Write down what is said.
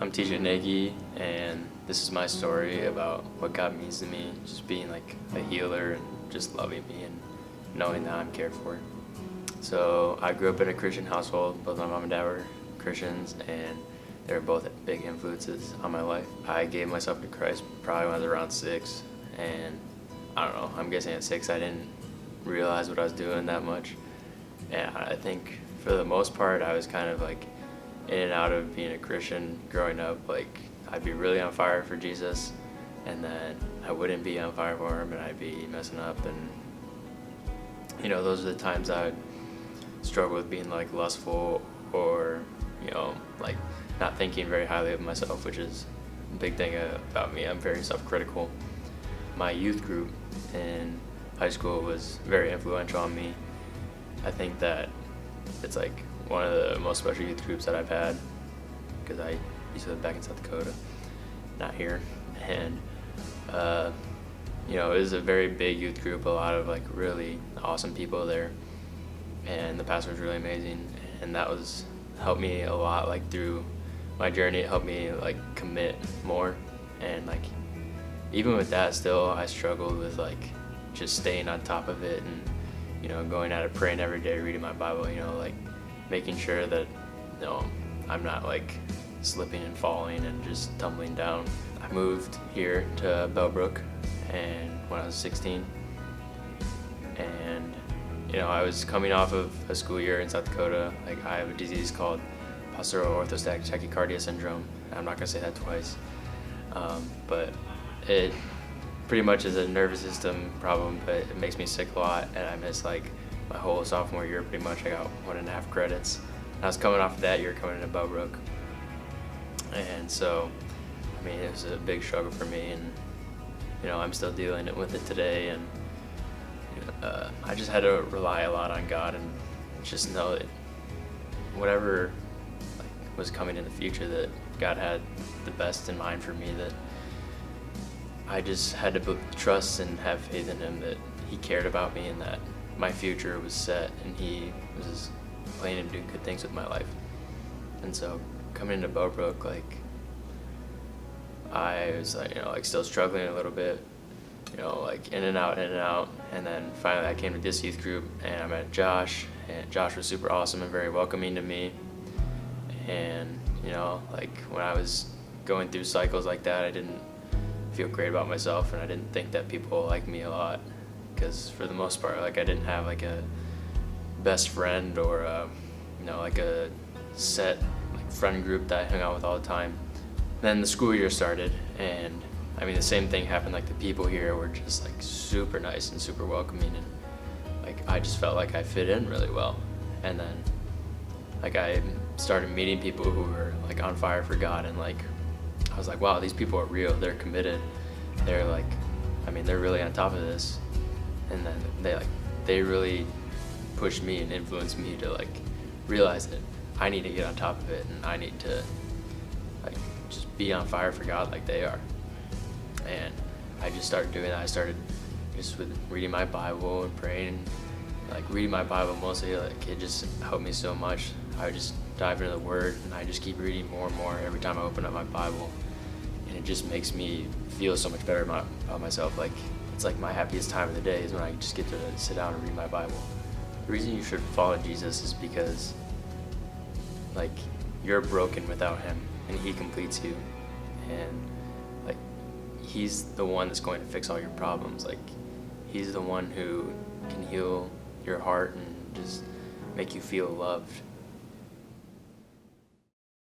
I'm teaching Nagy, and this is my story about what God means to me, just being like a healer and just loving me and knowing that I'm cared for. So I grew up in a Christian household. Both my mom and dad were Christians, and they were both big influences on my life. I gave myself to Christ probably when I was around 6, and I don't know, I'm guessing at 6 I didn't realize what I was doing that much. And I think for the most part I was kind of like in and out of being a Christian growing up. Like I'd be really on fire for Jesus, and then I wouldn't be on fire for him, and I'd be messing up. And those are the times I would struggle with being like lustful, or like not thinking very highly of myself, which is a big thing about me. I'm very self-critical. My youth group in high school was very influential on me. I think that it's like one of the most special youth groups that I've had, because I used to live back in South Dakota, not here. And it was a very big youth group, a lot of like really awesome people there, and the pastor was really amazing, and that was helped me a lot. Like through my journey, it helped me like commit more, and like even with that, still I struggled with like just staying on top of it, and going at it, praying every day, reading my Bible, like making sure that I'm not like slipping and falling and just tumbling down. I moved here to Bellbrook and when I was 16, and I was coming off of a school year in South Dakota. Like I have a disease called postural orthostatic tachycardia syndrome. I'm not gonna say that twice, but it pretty much is a nervous system problem, but it makes me sick a lot, and I missed like my whole sophomore year pretty much. I got 1.5 credits. I was coming off of that year coming into Bellbrook, and so it was a big struggle for me, and I'm still dealing with it today. And I just had to rely a lot on God and just know that whatever was coming in the future, that God had the best in mind for me, that I just had to trust and have faith in him, that he cared about me and that my future was set, and he was planning to do good things with my life. And so coming into Bellbrook, like I was like still struggling a little bit, like in and out, and then finally I came to this youth group, and I met Josh, and Josh was super awesome and very welcoming to me. And like when I was going through cycles like that, I didn't feel great about myself, and I didn't think that people liked me a lot, because for the most part, like I didn't have like a best friend or like a set like friend group that I hung out with all the time. Then the school year started, and the same thing happened. Like the people here were just like super nice and super welcoming, and like I just felt like I fit in really well. And then like I started meeting people who were like on fire for God, and like I was like, wow, these people are real, they're committed, they're like they're really on top of this. And then they really pushed me and influenced me to like realize that I need to get on top of it, and I need to like just be on fire for God like they are. And I just started doing that. I started just with reading my Bible and praying, like reading my Bible mostly. Like it just helped me so much. I would just dive into the Word, and I just keep reading more and more every time I open up my Bible, and it just makes me feel so much better about myself. Like it's like my happiest time of the day is when I just get to sit down and read my Bible. The reason you should follow Jesus is because like you're broken without him, and he completes you, and like he's the one that's going to fix all your problems. Like he's the one who can heal your heart and just make you feel loved.